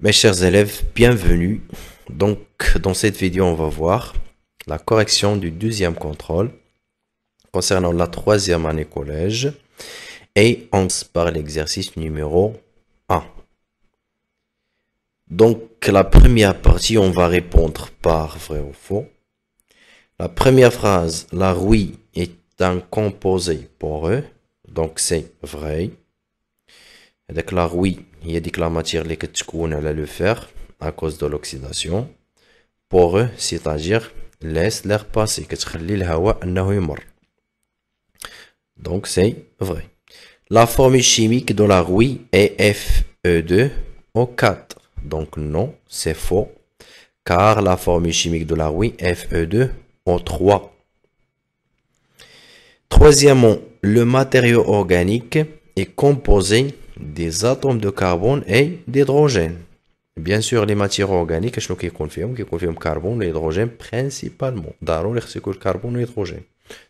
Mes chers élèves, bienvenue. Donc, dans cette vidéo, on va voir la correction du deuxième contrôle concernant la troisième année collège et on commence par l'exercice numéro 1. Donc, la première partie, on va répondre par vrai ou faux. La première phrase, la rouille est un composé poreux, donc c'est vrai. Donc la rouille, il y a la matière qui est le fer à cause de l'oxydation. Poreux, c'est-à-dire laisse l'air passer, donc c'est vrai. La formule chimique de la rouille est Fe2O4. Donc non, c'est faux, car la formule chimique de la rouille est Fe2O3. Troisièmement, le matériau organique est composé des atomes de carbone et d'hydrogène. Bien sûr, les matières organiques, je ne confirme carbone et hydrogène principalement. ضروري خصو يكون الكربون والهيدروجين.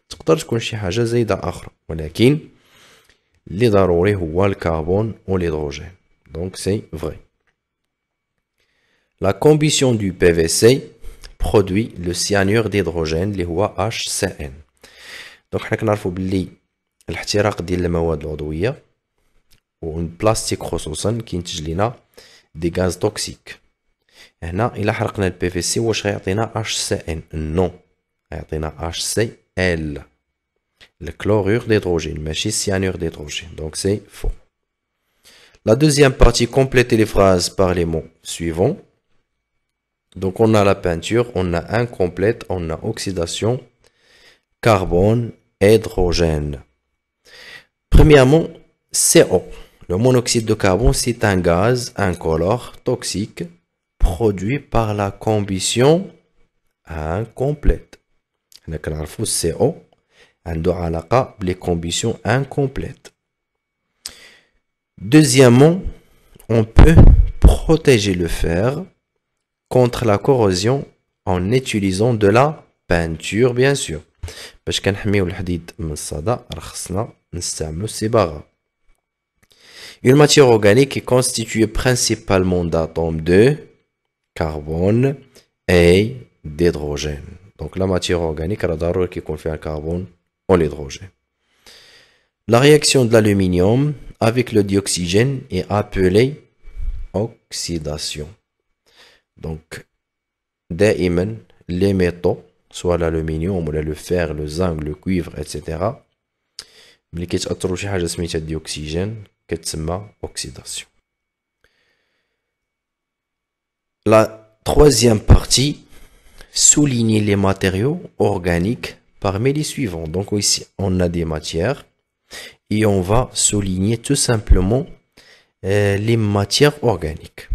تقدر تكون شي حاجة زايدة أخرى، ولكن اللي ضروري هو الكربون والهيدروجين. Donc c'est vrai. La combustion du PVC produit le cyanure d'hydrogène اللي هو HCN. Donc حنا كنعرفوا باللي الاحتراق ديال المواد العضوية والبلاستيك خصوصا كينتج لنا دي غاز توكسيك. هنا إلا حرقنا البي في سي واش غيعطينا HCN؟ نو، غيعطينا HCl، الكلورure d'hydrogène ماشي cyanure d'hydrogène. Donc c'est faux. La deuxième partie, complétez les phrases par les mots suivants. Donc on a la peinture, on a incomplète, on a oxydation, carbone, hydrogène. Premièrement, CO. Le monoxyde de carbone, c'est un gaz incolore toxique produit par la combustion incomplète. On a le CO عنده علاقة les combustions incomplètes. Deuxièmement, on peut protéger le fer contre la corrosion en utilisant de la peinture, bien sûr. باش كنحميو الحديد من الصدى راه خصنا نستعملو الصباغة. Une matière organique est constituée principalement d'atomes de carbone et d'hydrogène. Donc la matière organique a d'abord qui contient le carbone ou l'hydrogène. La réaction de l'aluminium avec le dioxygène est appelée oxydation. Donc, دائما les métaux, soit l'aluminium ou le fer, le zinc, le cuivre, etc. ملي كيتأثروا بشي حاجة سميتها الديوكسيجين كتسمى oxydation. La troisième partie, souligner les matériaux organiques parmi les suivants. Donc ici, on a des matières et on va souligner tout simplement les matières organiques.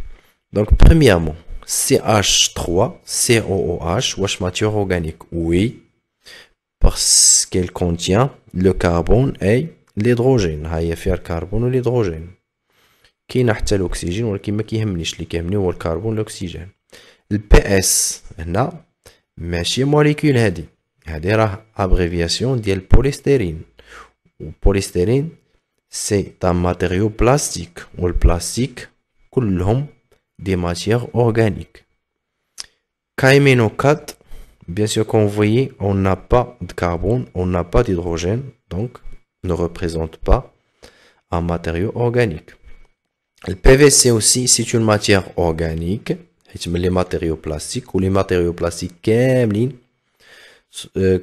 Donc premièrement, CH3, COOH, wesh matière organique? Oui, parce qu'elle contient le carbone et l'hydrogène. هيا فيها الكربون والهيدروجين. كاين حتى الاكسجين ولكن ما كيهمنيش، اللي كيهمني هو الكربون والاكسجين. البي اس هنا ماشي موليكول، هادي راه ابريفياسيون ديال بوليستيرين، والبوليستيرين سي ان ماتيريو بلاستيك، والبلاستيك كلهم des matières organiques. KMNO4, bien sûr qu'on voyait, on n'a pas de carbone, on n'a pas d'hydrogène, donc ne représente pas un matériau organique. Le PVC aussi, c'est une matière organique, les matériaux plastiques ou les matériaux plastiques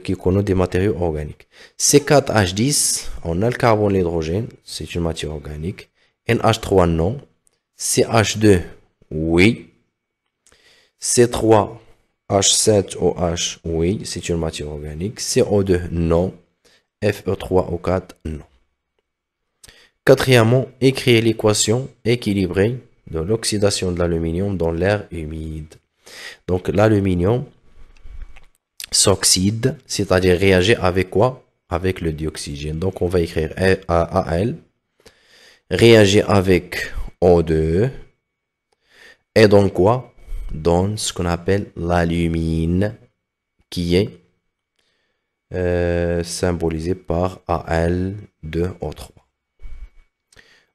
qui connaissent des matériaux organiques. C4H10, on a le carbone et l'hydrogène, c'est une matière organique. NH3 non. CH2 oui. C3H7OH, oui, c'est une matière organique. CO2, non. FE3O4, non. Quatrièmement, écrire l'équation équilibrée de l'oxydation de l'aluminium dans l'air humide. Donc, l'aluminium s'oxyde, c'est-à-dire réagit avec quoi? Avec le dioxygène. Donc, on va écrire Al, réagit avec O2, et donc quoi? Donne ce qu'on appelle l'alumine, qui est symbolisé par Al2O3.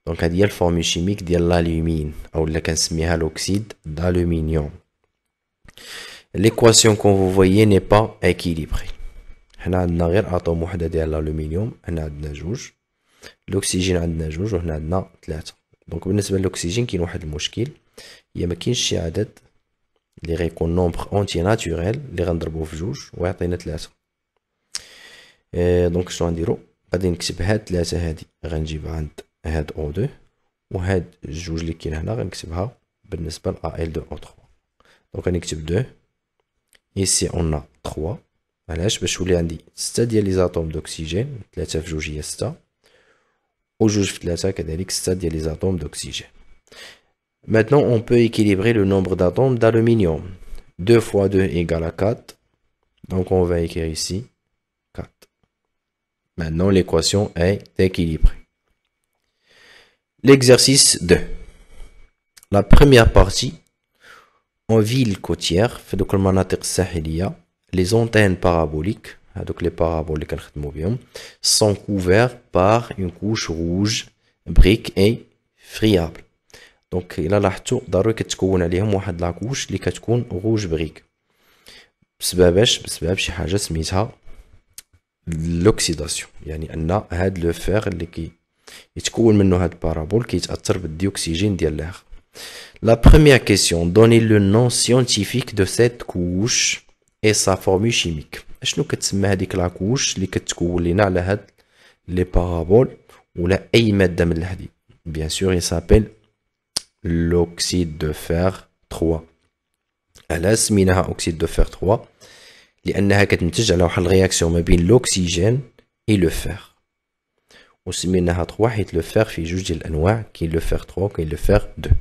Donc هذه هي الفورمule chimique ديال l'alumine ou اللي كنسميها l'oxyde d'aluminium. L'équation que vous voyez n'est pas équilibrée. هنا عندنا غير اتوم وحده ديال الالومنيوم، هنا عندنا جوج، الاكسجين عندنا جوج، وهنا عندنا ثلاثه. دونك بالنسبه للاكسجين كاين واحد المشكل، هي ما كاينش شي عدد اللي غيكون نومبر اونتي ناتوريل اللي غنضربوه في جوج ويعطينا ثلاثه. دونك شنو غنديرو؟ غادي نكتب هاد ثلاثه هادي غنجيبها عند هاد او 2 وهاد الجوج اللي كاين هنا غنكتبها بالنسبه ل ال 2 او 3. دونك غنكتب 2 ici on a 3. علاش؟ باش يولي عندي 6 ديال لي زاتوم دوكسيجين، 3 في جوج هي 6، وجوج في 3 كذلك 6 ديال لي زاتوم d'oxygène. Maintenant, on peut équilibrer le nombre d'atomes d'aluminium. 2 fois 2 égale à 4. Donc, on va écrire ici 4. Maintenant, l'équation est équilibrée. L'exercice 2. La première partie, en ville côtière, في دوك المناطق الساحلية، les antennes paraboliques, donc les paraboles اللي كنخدمو بهم, sont couverts par une couche rouge, brique et friable. دونك الا لاحظتوا ضروري كتكون عليهم واحد لاكوش اللي كتكون غوج بريك بسبب شي حاجه سميتها لوكسيداسيون، يعني ان هاد لو فير اللي يتكون منه هاد بارابول كيتاثر بالديوكسيجين ديال الاخر. لا بروميير كيسيون دوني لو نون سيانتيفيك دو سيت كوش اي سا فورمول شيميك. اشنو كتسمى هذيك لاكوش اللي كتكون لينا على هاد لي بارابول ولا اي ماده من الحديد؟ بيان سور يسابيل l'oxyde de fer 3. على سميناها اوكسيد دو فير 3 لانها كتنتج على واحد الرياكسيون ما بين الاكسجين اي لو فير، وسميناها 3 حيت لو فير فيه جوج ديال الانواع، كاين لو فير 3 وكاين لو فير 2.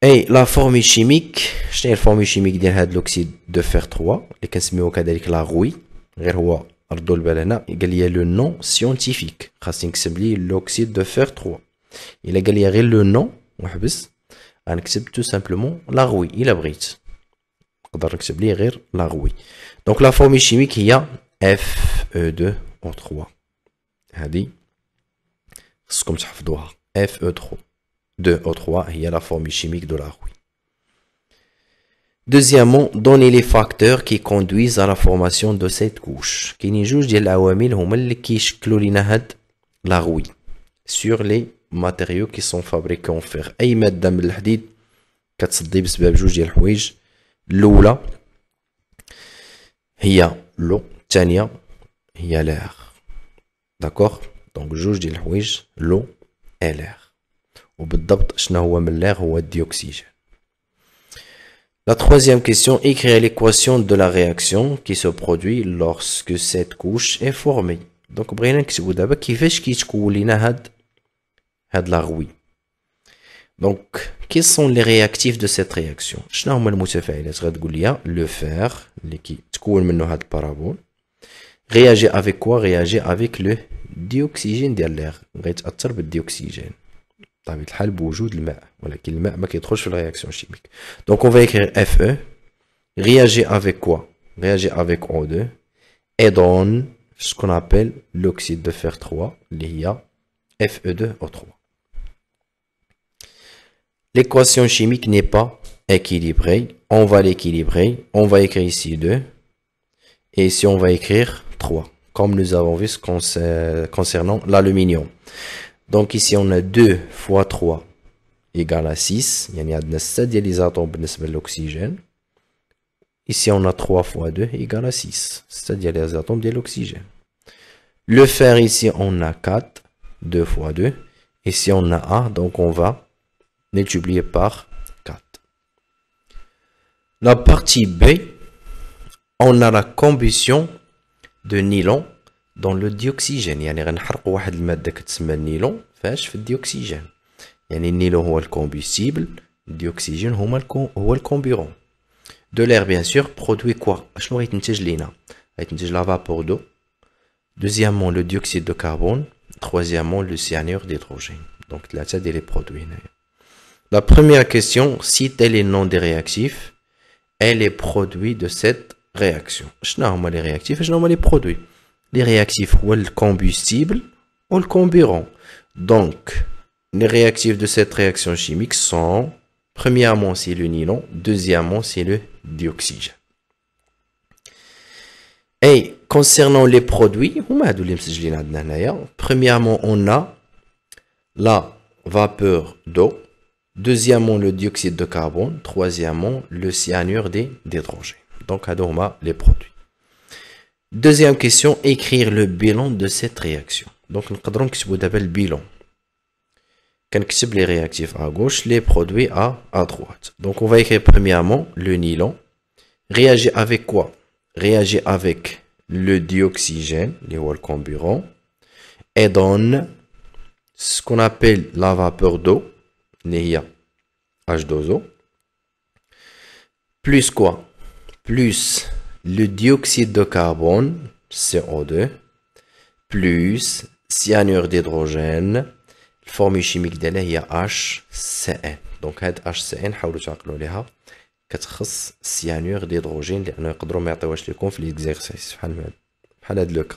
اي لا فورمول شيميك، شنو هي الفورمول شيميك ديال هاد الاكسيد دو فير 3 اللي كنسميوه كذلك لا غوي؟ غير هو ردوا البال هنا قال لي لو نون سيانتيفيك، خاصني نكتب لي الاكسيد دو فير 3. إلا قال لي غير لو نون وحبس غنكتب تو سامبلومون لا غوي. إلا بغيت نقدر نكتب ليه غير لا غوي. دونك لا فورمول شيميك هي Fe2O3. هادي خصكم تحفظوها، Fe2O3 هي لا فورمول شيميك دو لا غوي. Deuxièmement, donner les facteurs qui conduisent à la formation de cette couche. كاينين جوج ديال العوامل هما اللي كيشكلوا لينا هاد لا غوي sur les matériaux qui sont fabriqués en fer. اي ماده من الحديد كتصدي بسبب جوج ديال الحوايج، الاولى هي لو، الثانيه هي لير. داكوغ؟ دونك جوج ديال الحوايج لو اي لير، وبالضبط شنو هو من لير؟ هو الديوكسيجين. La troisième question, écrire l'équation de la réaction qui se produit lorsque cette couche est formée. Donc بغينا نكتبو دابا كيفاش كيتكون لينا هاد لا غوي. دونك quels sont les réactifs de cette réaction؟ شنو هما المتفاعلات؟ غتقول لي لو فير اللي كيتكون منه هاد البارابول réagit avec quoi؟ réagit avec le dioxygène ديال لير، غيتاثر بالديوكسيجين بطبيعة الحال بوجود الماء، ولكن الماء ما كيدخلش في الرياكسيون شيميك. دونك on va écrire Fe réagit avec quoi؟ réagit avec O2 et donne ce qu'on appelle l'oxyde de fer 3 اللي هي Fe2O3. L'équation chimique n'est pas équilibrée. On va l'équilibrer. On va écrire ici 2. Et ici, on va écrire 3. Comme nous avons vu concernant l'aluminium. Donc ici, on a 2 fois 3 égale à 6. Il y a 6 ديال les atomes بالنسبة l'oxygène. Ici, on a 3 fois 2 égale à 6. C'est-à-dire les atomes de l'oxygène. Le fer, ici, on a 4. 2 fois 2. Ici, on a 1. Donc, on va multiplier par 4. La partie B, on a la combustion de nylon dans le dioxygène. يعني غنحرقوا واحد المادة كتسمى النيلون فاش في الديوكسيجين. يعني النيلون هو الكومبوستيبل، الديوكسيجين هو الكومبيرون. De l'air bien sûr produit quoi؟ شنو غيتنتج لينا؟ غيتنتج la vapeur d'eau. Deuxièmement le dioxyde de carbone. Troisièmement le cyanure d'hydrogène. Donc ثلاثة ديال لي برودوي هنايا. La première question, cite les noms des réactifs et les produits de cette réaction. شنو هما les réactifs et شنو هما les produits؟ Les réactifs هو الكومبوستيبل و الكومبيرون. Donc, les réactifs de cette réaction chimique sont, premièrement, c'est le nylon, deuxièmement, c'est le dioxygène. Et concernant les produits, premièrement, on a la vapeur d'eau, deuxièmement, le dioxyde de carbone, troisièmement, le cyanure d'hydrogène. Donc, on les produits. Deuxième question, écrire le bilan de cette réaction. Donc, nous allons le bilan. Quand les réactifs à gauche, les produits à droite. Donc, on va écrire premièrement le nylon. Réagit avec quoi? Réagit avec le dioxygène, le carburant, et donne ce qu'on appelle la vapeur d'eau, H2O, plus quoi? Plus le dioxyde de carbone, CO2, plus cyanure d'hydrogène, la formule chimique de HCN. Donc, HCN, حاولوا تعقلوا عليها كتخص cyanure d'hydrogène لأنه يقدروا ما يعطيوهاش لكم في l'exercice بحال هاد لو cas.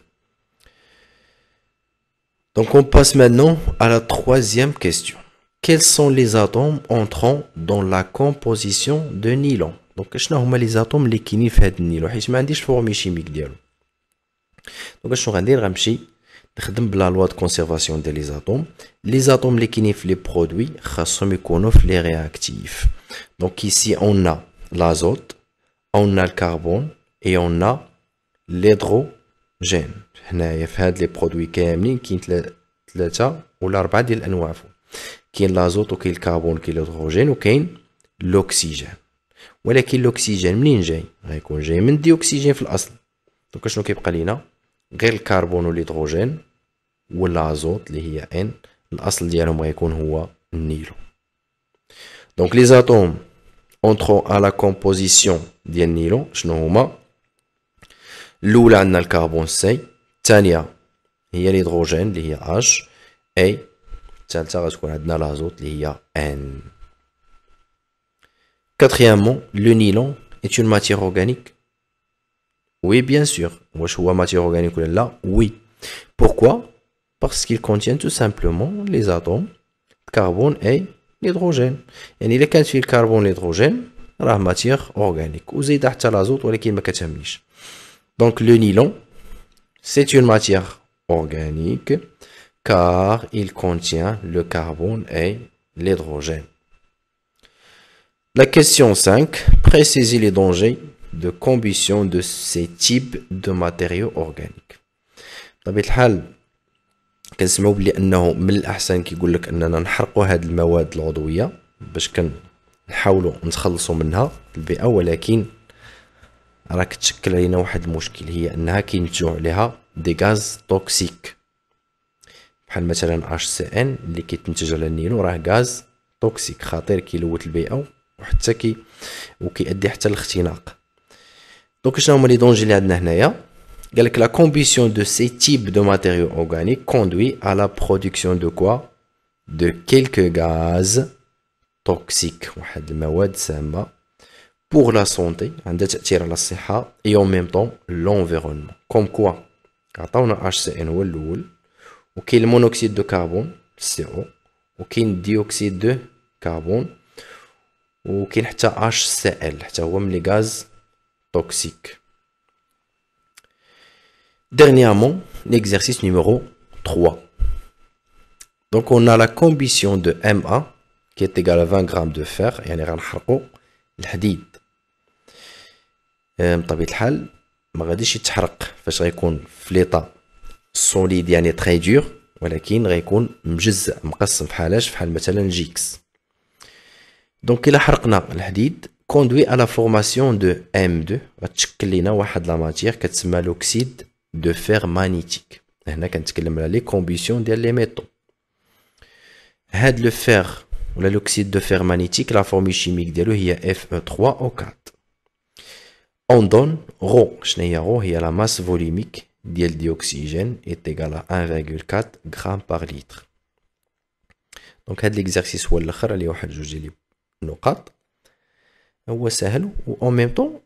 Donc, on passe maintenant à la troisième question. Quels sont les atomes entrant dans la composition de nylon? Donc, شنو هما les atomes اللي كاينين في هاد النيلون حيت ما عنديش فورمي شيميك ديالو. دونك شنو غندير؟ غنمشي نخدم بلا لوا دو كونسيرفاسيون ديال لي زاتوم. لي زاتوم اللي كاينين في لي برودوي خاصهم يكونوا في لي رياكتيف. دونك ici on a l'azote, on a le carbone et on a l'hydrogène. هنايا في هاد لي برودوي كاملين كاين ثلاثه ولا اربعه ديال الانواع. كاين لازوت وكاين الكربون وكاين الهيدروجين وكاين الاكسجين. ولكن الاكسجين منين جاي؟ غيكون جاي من الديوكسيجين في الاصل. دونك شنو كيبقى لينا؟ غير الكربون والهيدروجين والازوت اللي هي ان، الاصل ديالهم غيكون هو النيلون. دونك لي زاتوم اونترون à la composition ديال النيلون شنو هما؟ الاولى عندنا الكربون سي، الثانيه هي الهيدروجين اللي هي اش، اي الثالثه غتكون عندنا لازوت اللي هي ان. Quatrièmement, le nylon est une matière organique. Oui, bien sûr. Wesh huwa matière organique ou là? Oui. Pourquoi? Parce qu'il contient tout simplement les atomes de carbone et l'hydrogène. يعني إلا كانت فيه الكربون والهيدروجين راه matière organique. وزيد حتى لازوت ولكن ما كتهمنيش. Donc le nylon, c'est une matière organique car il contient le carbone et l'hydrogène. La question 5. Précisez les dangers de combustion de ces types de matériaux organiques. بطبيعة الحال كنسمعوا بلي انه من الاحسن كيقول لك اننا نحرقوا هذه المواد العضويه باش كنحاولوا نتخلصوا منها في البيئه، ولكن راه كتشكل علينا واحد المشكل، هي انها كينتجوا عليها دي غاز توكسيك بحال مثلا HCN اللي كيتنتج على النيلون راه غاز توكسيك خطير كيلوث البيئه وحتى وكيؤدي حتى للاختناق. دونك شنو هما لي دونجي اللي عندنا هنايا؟ قال لك la combustion de ces types de matériaux organiques conduit à la production de quoi? De quelques gaz toxiques واحد المواد سامه pour la santé عندها تأثير على الصحه et en même temps l'environnement. Comme quoi عطاونا HCN هو الاول، وكاين المونوكسيد دو كربون CO، وكاين الديوكسيد دو كربون، وكاين حتى HCl حتى هو من لي غاز توكسيك. Dernièrement, l'exercice numéro 3. Donc on a la combustion de Ma qui est égale à 20 grammes de fer، يعني غنحرقوا الحديد. بطبيعة الحال ما غاديش يتحرق فاش غيكون في ليطا سوليد يعني تري دور، ولكن غيكون مجزء مقسم بحالاش بحال مثلا جيكس. دونك إلا حرقنا الحديد conduit à la formation de M2 غتشكل لينا واحد لا ماتيير كتسمى l'oxyde de fer magnétique. هنا كنتكلم على لي كومبيسيون ديال لي ميتو. هاد لو فير ولا l'oxyde de fer magnétique لا فورمي شيميك ديالو هي Fe3O4. On donne ρ. شنو هي ρ؟ هي لا ماس فوليميك ديال ديوكسيجين est égal à 1,4 غرام par litre. دونك هاد ليكزارسيس هو الاخر عليه واحد جوج ديال النقاط، هو سهل و en même temps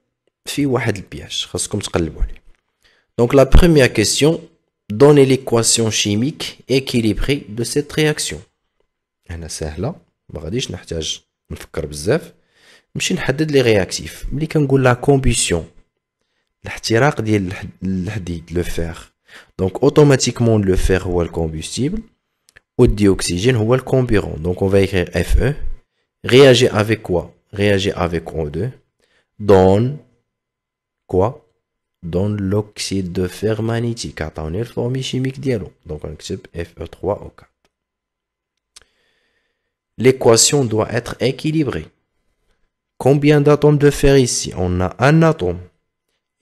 فيه واحد البياج خاصكم تقلبوا عليه. Donc la première question, donner l'équation chimique équilibrée de cette réaction. هنا سهلة ما غاديش نحتاج نفكر بزاف نمشي نحدد لي رياكتيف. ملي كنقول لا كومبوسيون الاحتراق ديال الحديد لو فير دونك اوتوماتيكمون لو فير هو الكومبوستيبل والديوكسيجين هو الكومبيرون. دونك on va écrire Fe réagit avec quoi? Réagit avec O2 donne quoi? Donne l'oxyde de fer magnétique. عطاوني الفورمي شيميك ديالو دونك غنكتب Fe3O4. L'équation doit être équilibrée. Combien d'atomes de fer ici? On a un atome.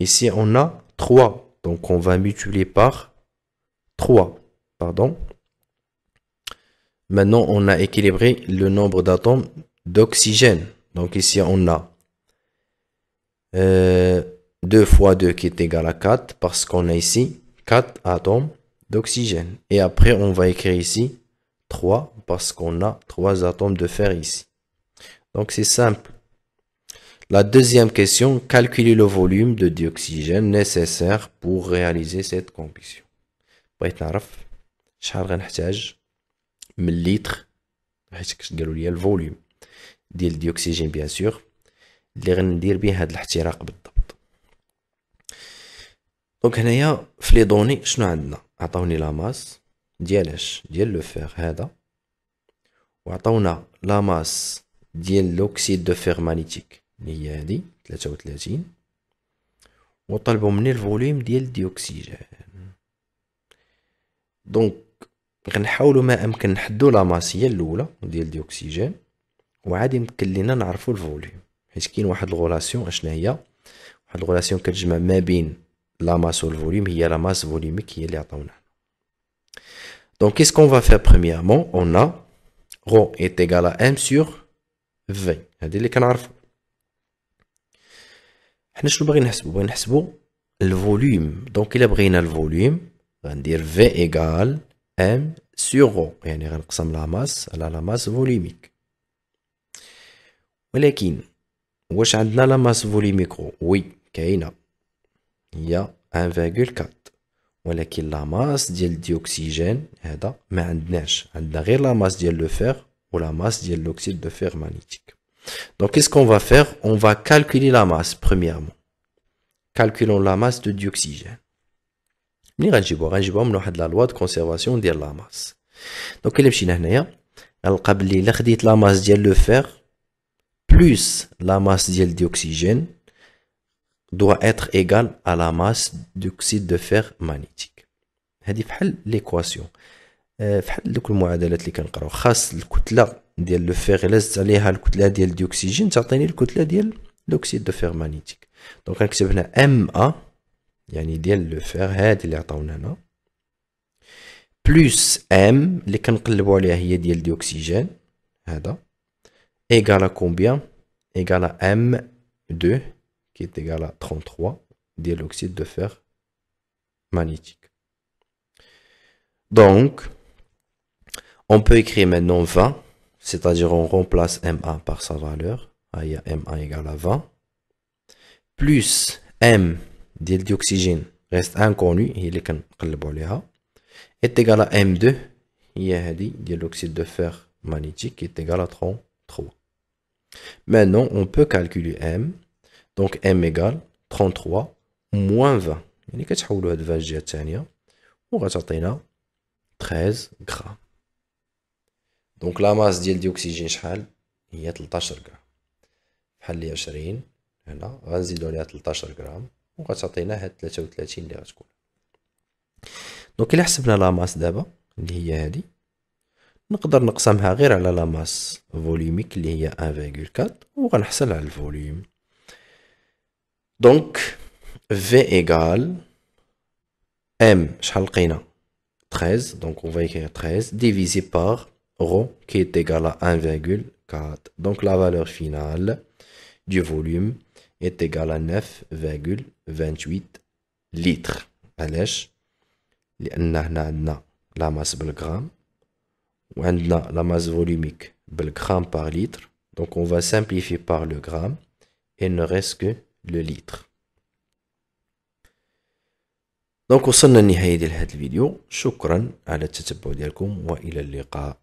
Ici, on a 3. Donc, on va multiplier par 3. Pardon. Maintenant, on a équilibré le nombre d'atomes d'oxygène. Donc, ici, on a 2 fois 2 qui est égal à 4 parce qu'on a ici 4 atomes d'oxygène. Et après, on va écrire ici 3 parce qu'on a 3 atomes de fer ici. Donc, c'est simple. La deuxième question, calculer le volume de dioxygène nécessaire pour réaliser cette combustion. بغيت نعرف شحال غنحتاج من لتر حيت قالوا لي الفوليوم ديال الديوكسيجين بيان سور اللي غندير به هذا الاحتراق بالضبط. دونك هنايا في لي دوني شنو عندنا؟ عطاوني لا ماس ديال اش؟ ديال لو فير هذا وعطاونا لا ماس ديال لوكسيد دو فير مانيتيك اللي هي هادي 33 وطلبوا مني الفوليوم ديال الديوكسيجين. دونك غنحاولوا ما امكن نحدوا لا ماس هي الاولى ديال الديوكسيجين وعادي يمكن لينا نعرفوا الفوليوم حيت كاين واحد الغولاسيون. اشنا هي؟ واحد الغولاسيون كتجمع ما بين لا ماس والفوليوم هي لا ماس فوليميك هي اللي عطاونا. دونك qu'est-ce qu'on va faire premièrement? On a rho est égal à m sur v. هادي اللي كنعرفوا. حنا شنو باغي نحسبوا؟ باغي نحسبوا الفوليوم. دونك الا بغينا الفوليوم غندير v égal m sur rho يعني غنقسم لا ماس على لا ماس فوليميك. ولكن واش عندنا لا ماس فوليميك رو؟ وي كاينه هي 1.4 ولكن لا ماس ديال الديوكسيجين هذا ما عندناش. عندنا غير لا ماس ديال لو فير ولا ماس ديال l'oxyde de fer magnétique. Donc qu'est-ce qu'on va faire? On va calculer la masse premièrement. Calculons la masse de dioxygène. ملي غنجيبوها من واحد لا لوا دو كونسيرفاسيون ديال لا ماس. دونك الا مشينا هنايا غنلقى بلي الا خديت لا ماس ديال لو فير بلس لا ماس ديال الديوكسيجين doit être égal à la masse d'oxyde de fer magnétique. هذه فحال ليكواسيون فحال دوك المعادلات اللي كنقراو. خاص الكتله ديال لو فير الا زدت عليها الكتله ديال الديوكسيجين تعطيني الكتله ديال لوكسيد دو فير مانيتيك. دونك غنكتب هنا ام ا يعني ديال لو فير هادي اللي عطاونا هنا بلس ام اللي كنقلبوا عليها هي ديال الديوكسيجين هذا ايغال كومبيان؟ ايغال ام 2 qui est égal à 33 de l'oxyde de fer magnétique. Donc, on peut écrire maintenant 20, c'est-à-dire on remplace MA par sa valeur. Il y a MA égale à 20. Plus M de l'oxygène reste inconnu, il est est égal à M2, il y a de l'oxyde de fer magnétique qui est égal à 33. Maintenant, on peut calculer M. Donc M égale 33 moins 20 يعني كتحولوا هاد 20 الجهة الثانية وغتعطينا 13 غرام. دونك لا ماس ديال الديوكسيجين شحال؟ هي 13 غرام. بحال لي 20 هنا غنزيدو عليها 13 غرام وغتعطينا هاد 33 اللي غتكون. دونك الا حسبنا لا ماس دابا اللي هي هادي نقدر نقسمها غير على لا ماس فوليميك اللي هي 1.4 وغنحصل على الفوليوم. Donc, V égale M, شحال لقينا 13, donc on va écrire 13, divisé par ρ qui est égal à 1.4. Donc la valeur finale du volume est égale à 9,28 litres. علاش؟ لأن هنا عندنا la masse بالغرام وعندنا la masse volumique بالغرام par litre. Donc on va simplifier par le gramme et il ne reste que le litre. دونك وصلنا لنهاية ديال هذا الفيديو. شكرا على التتبع ديالكم والى اللقاء.